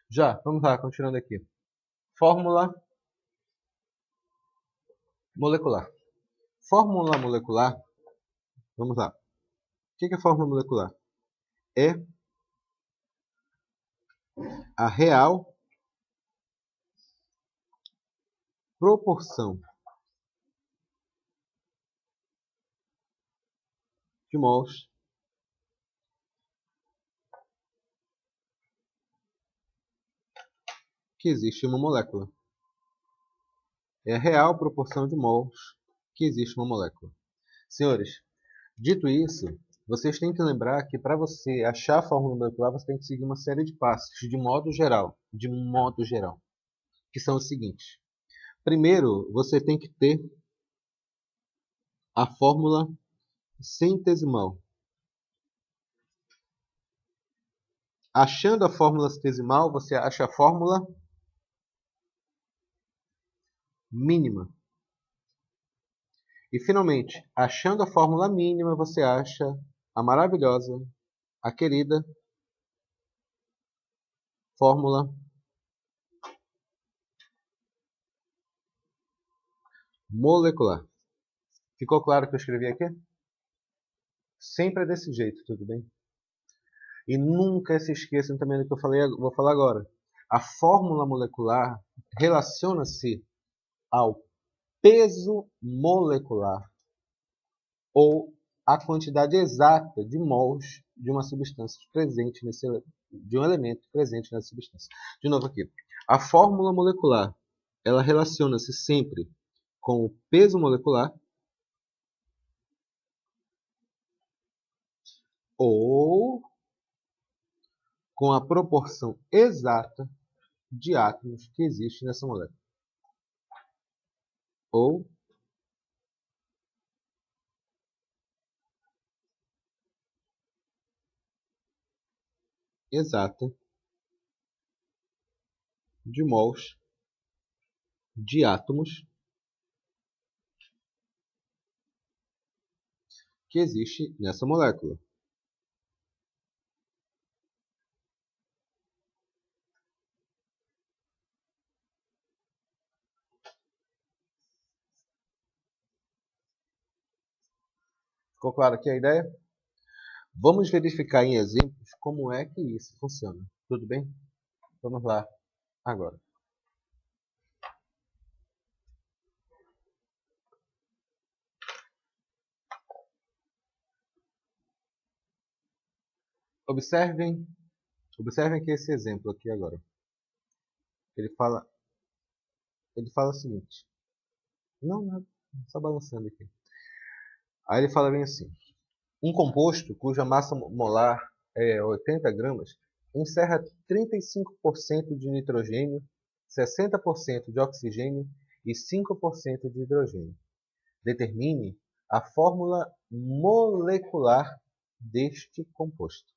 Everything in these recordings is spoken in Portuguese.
Já, vamos lá, continuando aqui. Fórmula molecular. Fórmula molecular, vamos lá. O que é fórmula molecular? É a real proporção de mols que existe em uma molécula. É a real proporção de mols que existe em uma molécula. Senhores, dito isso, vocês têm que lembrar que para você achar a fórmula molecular, você tem que seguir uma série de passos, de modo geral, que são os seguintes. Primeiro, você tem que ter a fórmula centesimal. Achando a fórmula centesimal, você acha a fórmula mínima. E, finalmente, achando a fórmula mínima, você acha a maravilhosa, a querida fórmula molecular. Ficou claro o que eu escrevi aqui? Sempre é desse jeito, tudo bem? E nunca se esqueçam também do que eu vou falar agora. A fórmula molecular relaciona-se ao peso molecular ou a quantidade exata de mols de uma substância presente de um elemento presente nessa substância. De novo aqui. A fórmula molecular, ela relaciona-se sempre com o peso molecular ou com a proporção exata de átomos que existe nessa molécula. Ou exata de mols de átomos que existe nessa molécula. Ficou claro aqui a ideia? Vamos verificar em exemplos como é que isso funciona. Tudo bem? Vamos lá agora. Observem que esse exemplo aqui agora. Ele fala o seguinte. Não, só balançando aqui. Aí ele fala bem assim. Um composto cuja massa molar é 80 gramas encerra 35% de nitrogênio, 60% de oxigênio e 5% de hidrogênio. Determine a fórmula molecular deste composto.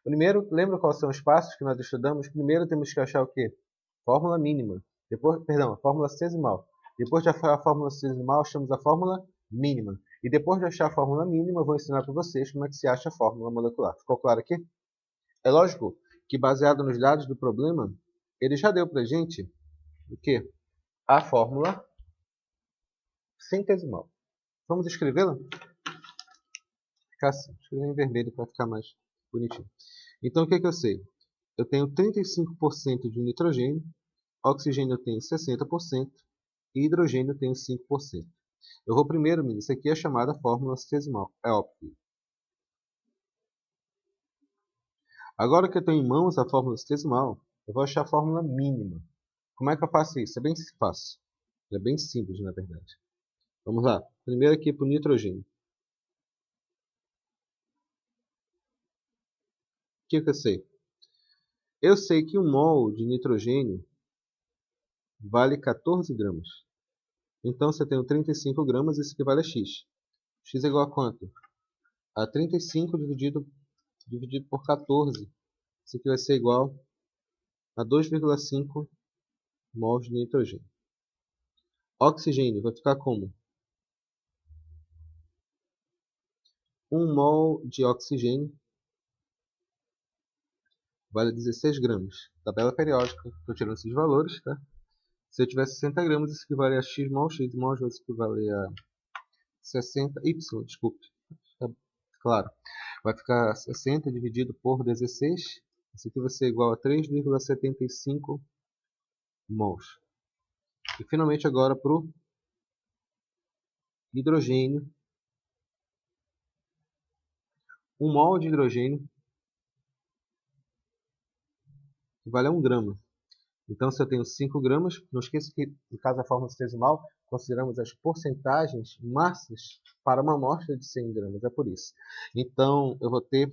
Primeiro, lembra quais são os passos que nós estudamos? Primeiro temos que achar o quê? Fórmula mínima. A fórmula sesimal. Depois de achar a fórmula sesimal, achamos a fórmula mínima. E depois de achar a fórmula mínima, eu vou ensinar para vocês como é que se acha a fórmula molecular. Ficou claro aqui? É lógico que, baseado nos dados do problema, ele já deu para a gente o quê? A fórmula centesimal. Vamos escrevê-la? Ficar assim. Escrever em vermelho para ficar mais bonitinho. Então, o que eu sei? Eu tenho 35% de nitrogênio, oxigênio eu tenho 60% e hidrogênio eu tenho 5%. Eu vou primeiro, isso aqui é chamada fórmula centesimal, é óbvio. Agora que eu tenho em mãos a fórmula centesimal, eu vou achar a fórmula mínima. Como é que eu faço isso? É bem fácil. É bem simples, na verdade. Vamos lá. Primeiro aqui para o nitrogênio. O que eu sei? Eu sei que 1 mol de nitrogênio vale 14 gramas. Então, se eu tenho 35 gramas, isso equivale a x. X é igual a quanto? A 35 dividido por 14. Isso aqui vai ser igual a 2,5 mols de nitrogênio. Oxigênio vai ficar como? 1 mol de oxigênio vale 16 gramas. Tabela periódica, estou tirando esses valores, tá? Se eu tiver 60 gramas, isso equivale a x mol vai equivale a 60, desculpe. Tá claro. Vai ficar 60 dividido por 16. Isso aqui vai ser igual a 3,75 mols. E finalmente agora para o hidrogênio. 1 mol de hidrogênio equivale a 1 grama. Então, se eu tenho 5 gramas, não esqueça que, no caso da fórmula decimal, consideramos as porcentagens massas para uma amostra de 100 gramas. É por isso. Então, eu vou ter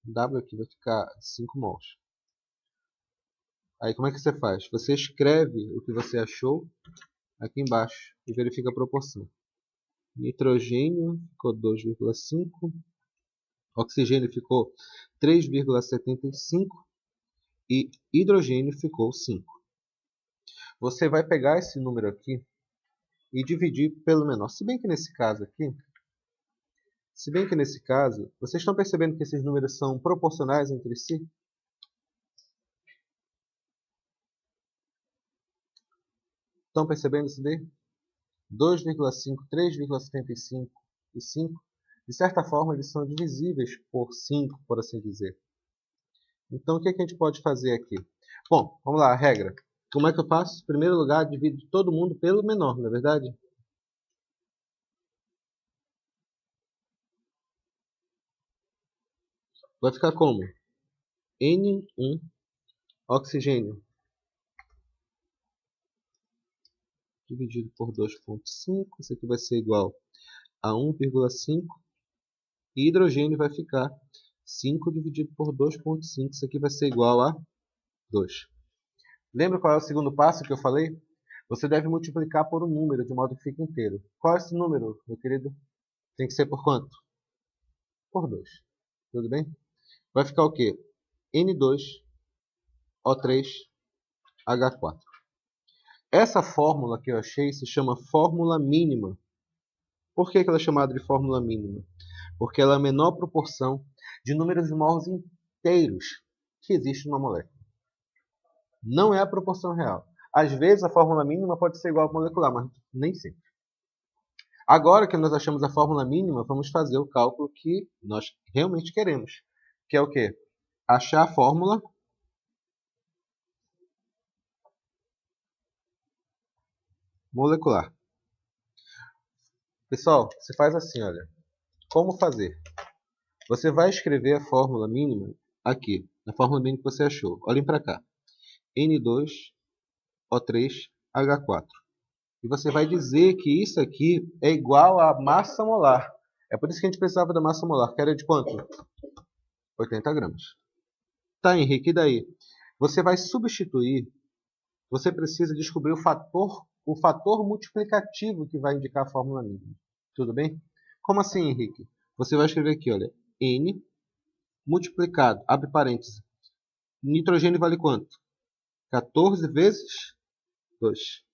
W aqui, vai ficar 5 mols. Aí, como é que você faz? Você escreve o que você achou aqui embaixo e verifica a proporção. Nitrogênio ficou 2,5. Oxigênio ficou 3,75. E hidrogênio ficou 5. Você vai pegar esse número aqui e dividir pelo menor. Se bem que nesse caso, vocês estão percebendo que esses números são proporcionais entre si? Estão percebendo isso daí? 2,5, 3,75 e 5. De certa forma, eles são divisíveis por 5, por assim dizer. Então, o que a gente pode fazer aqui? Bom, vamos lá, a regra. Como é que eu faço? Em primeiro lugar, divido todo mundo pelo menor, não é verdade? Vai ficar como? N1 oxigênio dividido por 2,5. Isso aqui vai ser igual a 1,5. E hidrogênio vai ficar 5 dividido por 2,5. Isso aqui vai ser igual a 2. Lembra qual é o segundo passo que eu falei? Você deve multiplicar por um número, de modo que fique inteiro. Qual é esse número, meu querido? Tem que ser por quanto? Por 2. Tudo bem? Vai ficar o quê? N2O3H4. Essa fórmula que eu achei se chama fórmula mínima. Por que ela é chamada de fórmula mínima? Porque ela é a menor proporção de números de mols inteiros que existe numa molécula. Não é a proporção real. Às vezes a fórmula mínima pode ser igual à molecular, mas nem sempre. Agora que nós achamos a fórmula mínima, vamos fazer o cálculo que nós realmente queremos. Que é o quê? Achar a fórmula molecular. Pessoal, você faz assim, olha. Como fazer? Você vai escrever a fórmula mínima aqui, a fórmula mínima que você achou. Olhem para cá. N2O3H4. E você vai dizer que isso aqui é igual à massa molar. É por isso que a gente precisava da massa molar, que era de quanto? 80 gramas. Tá, Henrique, e daí? Você vai substituir, você precisa descobrir o fator multiplicativo que vai indicar a fórmula mínima. Tudo bem? Como assim, Henrique? Você vai escrever aqui, olha, N multiplicado, abre parênteses, nitrogênio vale quanto? 14 vezes 2.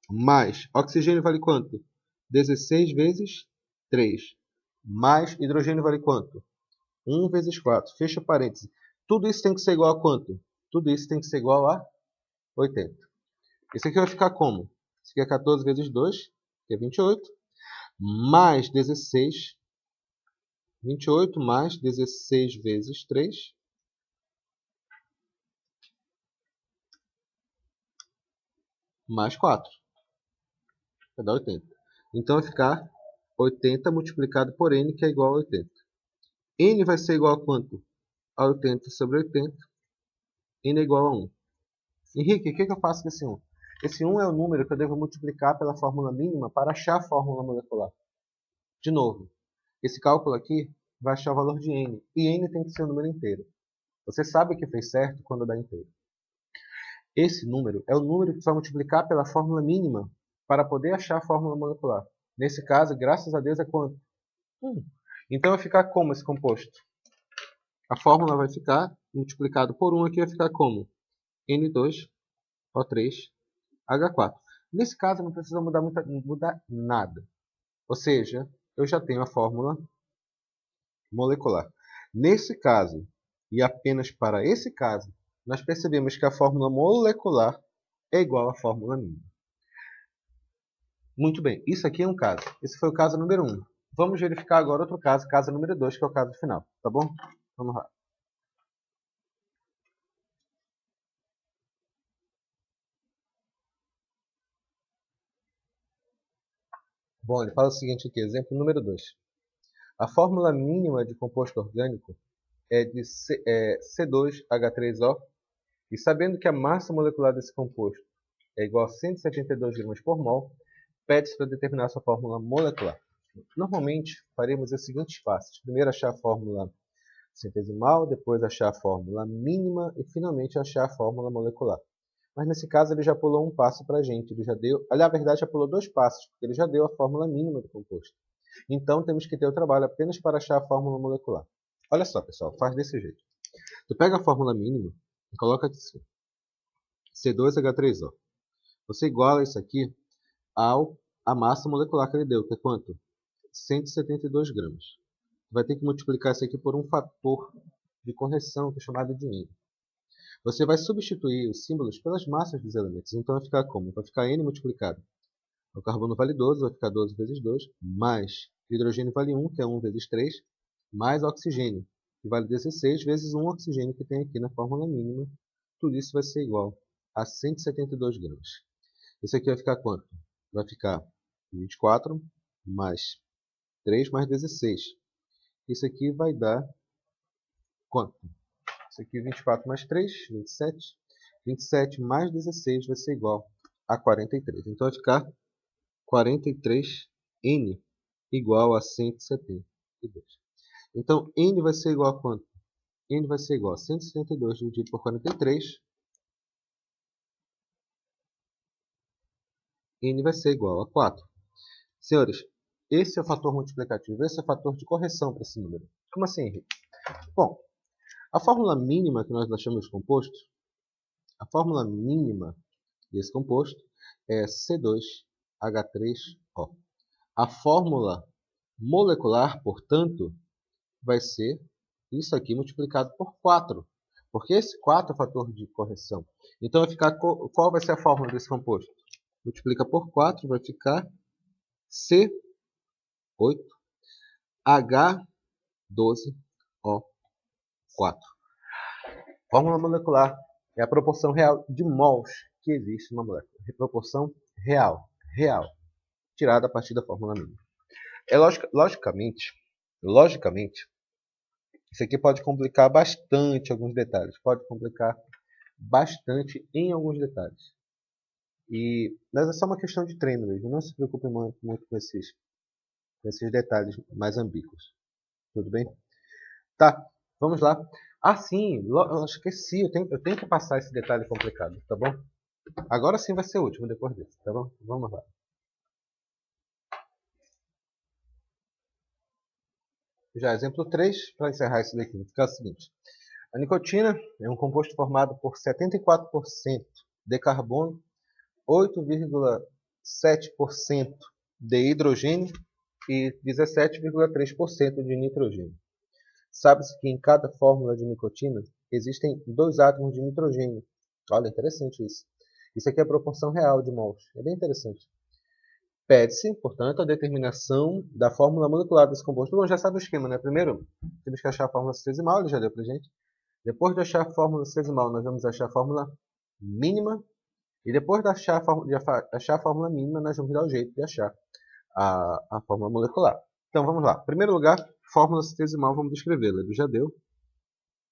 Mais oxigênio vale quanto? 16 vezes 3. Mais hidrogênio vale quanto? 1 vezes 4. Fecha parênteses. Tudo isso tem que ser igual a quanto? Tudo isso tem que ser igual a 80. Isso aqui vai ficar como? Isso aqui é 14 vezes 2, que é 28. Mais 16. 28 mais 16 vezes 3. Mais 4. Vai dar 80. Então vai ficar 80 multiplicado por n, que é igual a 80. N vai ser igual a quanto? A 80 sobre 80. N é igual a 1. Henrique, o que eu faço com esse 1? Esse 1 é o número que eu devo multiplicar pela fórmula mínima para achar a fórmula molecular. De novo, esse cálculo aqui vai achar o valor de n. E n tem que ser o número inteiro. Você sabe que fez certo quando dá inteiro. Esse número é o número que você vai multiplicar pela fórmula mínima para poder achar a fórmula molecular. Nesse caso, graças a Deus, é quanto? 1. Então vai ficar como esse composto? A fórmula vai ficar multiplicado por 1 aqui, vai ficar como? N2O3H4. Nesse caso, não precisa mudar nada. Ou seja, eu já tenho a fórmula molecular. Nesse caso, E apenas para esse caso, nós percebemos que a fórmula molecular é igual à fórmula mínima. Muito bem, isso aqui é um caso. Esse foi o caso número 1. Vamos verificar agora outro caso, caso número 2, que é o caso final. Tá bom? Vamos lá. Bom, ele fala o seguinte aqui, exemplo número 2. A fórmula mínima de composto orgânico é de C2H3O, e sabendo que a massa molecular desse composto é igual a 172 gramas por mol, pede-se para determinar sua fórmula molecular. Normalmente, faremos os seguintes passos. Primeiro, achar a fórmula centesimal, depois achar a fórmula mínima e, finalmente, achar a fórmula molecular. Mas, nesse caso, ele já pulou um passo para a gente. Ele já deu, aliás, na verdade, já pulou 2 passos, porque ele já deu a fórmula mínima do composto. Então, temos que ter o trabalho apenas para achar a fórmula molecular. Olha só, pessoal, faz desse jeito. Tu pega a fórmula mínima e coloca aqui assim, C2H3O. Você iguala isso aqui à massa molecular que ele deu, que é quanto? 172 gramas. Vai ter que multiplicar isso aqui por um fator de correção, que é chamado de N. Você vai substituir os símbolos pelas massas dos elementos. Então vai ficar como? Vai ficar N multiplicado. O carbono vale 12, vai ficar 12 vezes 2, mais hidrogênio vale 1, que é 1 vezes 3, mais oxigênio, que vale 16 vezes 1 oxigênio que tem aqui na fórmula mínima. Tudo isso vai ser igual a 172 gramas. Isso aqui vai ficar quanto? Vai ficar 24 mais 3 mais 16. Isso aqui vai dar quanto? Isso aqui 24 mais 3, 27. 27 mais 16 vai ser igual a 43. Então vai ficar 43N igual a 172. Então N vai ser igual a quanto? N vai ser igual a 172 dividido por 43. N vai ser igual a 4. Senhores, esse é o fator multiplicativo, esse é o fator de correção para esse número. Como assim, Henrique? Bom, a fórmula mínima que nós achamos de composto, a fórmula mínima desse composto é C2H3O. A fórmula molecular, portanto, vai ser isso aqui multiplicado por 4. Porque esse 4 é o fator de correção. Então, vai ficar, qual vai ser a fórmula desse composto? Multiplica por 4, vai ficar C8H12O4. Fórmula molecular é a proporção real de mols que existe numa molécula. Proporção real, tirada a partir da fórmula mínima. Logicamente, isso aqui pode complicar bastante alguns detalhes. Pode complicar bastante em alguns detalhes. Mas é só uma questão de treino mesmo. Não se preocupe muito com esses detalhes mais ambíguos. Tudo bem? Tá, vamos lá. Ah, sim, eu esqueci. Eu tenho que passar esse detalhe complicado, tá bom? Agora sim vai ser o último depois desse, tá bom? Vamos lá. Já exemplo 3, para encerrar isso daqui, fica o seguinte. A nicotina é um composto formado por 74% de carbono, 8,7% de hidrogênio e 17,3% de nitrogênio. Sabe-se que em cada fórmula de nicotina existem 2 átomos de nitrogênio. Olha, interessante isso. Isso aqui é a proporção real de mols. É bem interessante. Pede-se, portanto, a determinação da fórmula molecular desse composto. Bom, já sabe o esquema, né? Primeiro, temos que achar a fórmula centesimal, ele já deu pra gente. Depois de achar a fórmula centesimal, nós vamos achar a fórmula mínima. E depois de achar a fórmula mínima, nós vamos dar o jeito de achar a fórmula molecular. Então, vamos lá. Em primeiro lugar, fórmula centesimal, vamos descrevê-la. Ele já deu.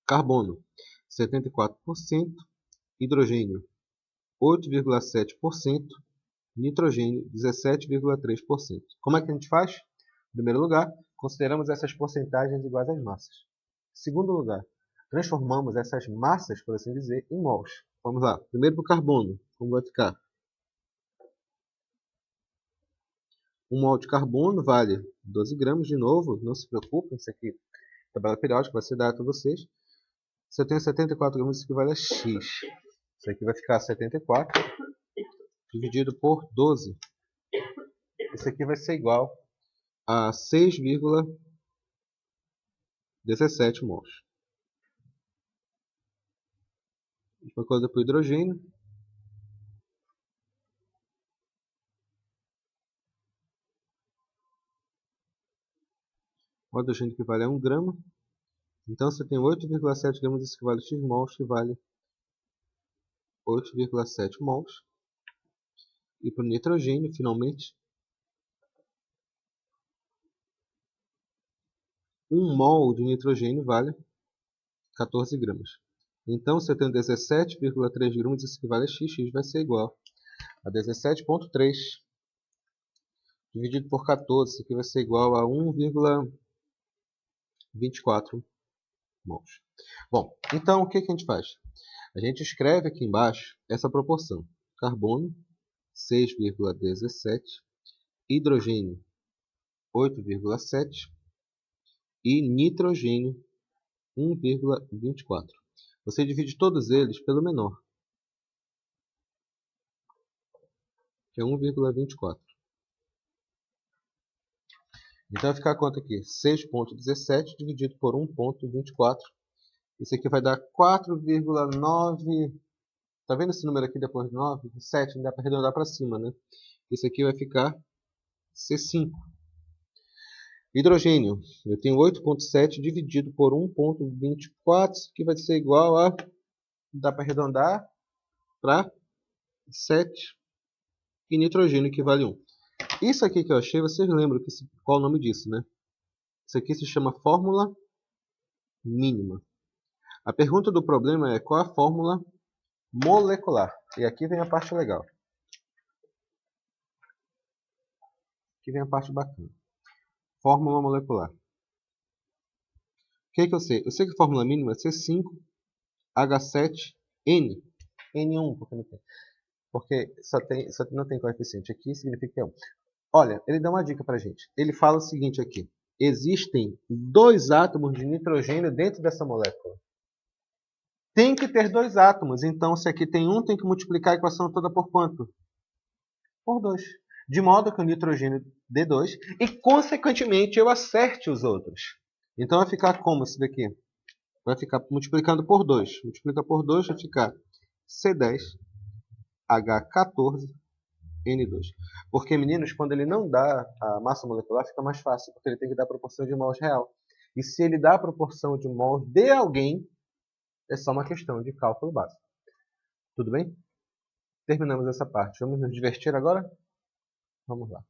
Carbono, 74%. Hidrogênio, 8,7%. Nitrogênio, 17,3%. Como é que a gente faz? Em primeiro lugar, consideramos essas porcentagens iguais às massas. Em segundo lugar, transformamos essas massas, por assim dizer, em mols. Vamos lá. Primeiro para o carbono. Como vai ficar? 1 mol de carbono vale 12 gramas. De novo, não se preocupem, isso aqui é tabela periódica, vai ser dado para vocês. Se eu tenho 74 gramas, isso equivale a X. Isso aqui vai ficar 74 dividido por 12. Isso aqui vai ser igual a 6,17 mols. Mesma coisa para o hidrogênio. O hidrogênio equivale a 1 grama. Então você tem 8,7 gramas, isso equivale a x mols, que vale 8,7 mols. E para o nitrogênio, finalmente, 1 mol de nitrogênio vale 14 gramas. Então você tem 17,3 gramas, isso equivale a x, x vai ser igual a 17,3 dividido por 14, isso aqui vai ser igual a 1,24 mols. Bom, então o que a gente faz? A gente escreve aqui embaixo essa proporção. Carbono, 6,17, hidrogênio, 8,7 e nitrogênio, 1,24. Você divide todos eles pelo menor, que é 1,24. Então vai ficar quanto aqui? 6,17 dividido por 1,24. Isso aqui vai dar 4,9. Tá vendo esse número aqui depois de 9? 7, não dá para arredondar para cima, né? Isso aqui vai ficar C5. Hidrogênio. Eu tenho 8,7 dividido por 1,24, que vai ser igual a... Dá para arredondar para 7. E nitrogênio que vale 1. Isso aqui que eu achei, vocês lembram qual é o nome disso, né? Isso aqui se chama fórmula mínima. A pergunta do problema é qual a fórmula molecular. E aqui vem a parte legal. Aqui vem a parte bacana. Fórmula molecular. O que eu sei? Eu sei que a fórmula mínima é C5H7N. N1, porque não tem. Porque só não tem coeficiente aqui, significa que é 1. Olha, ele dá uma dica pra gente. Ele fala o seguinte aqui. Existem 2 átomos de nitrogênio dentro dessa molécula. Tem que ter 2 átomos. Então, se aqui tem 1, tem que multiplicar a equação toda por quanto? Por 2. De modo que o nitrogênio dê 2 e, consequentemente, eu acerte os outros. Então, vai ficar como isso daqui? Vai ficar multiplicando por 2. Multiplica por 2, vai ficar C10H14N2. Porque, meninos, quando ele não dá a massa molecular, fica mais fácil, porque ele tem que dar a proporção de mols real. E se ele dá a proporção de mols de alguém, é só uma questão de cálculo básico. Tudo bem? Terminamos essa parte. Vamos nos divertir agora? Vamos lá.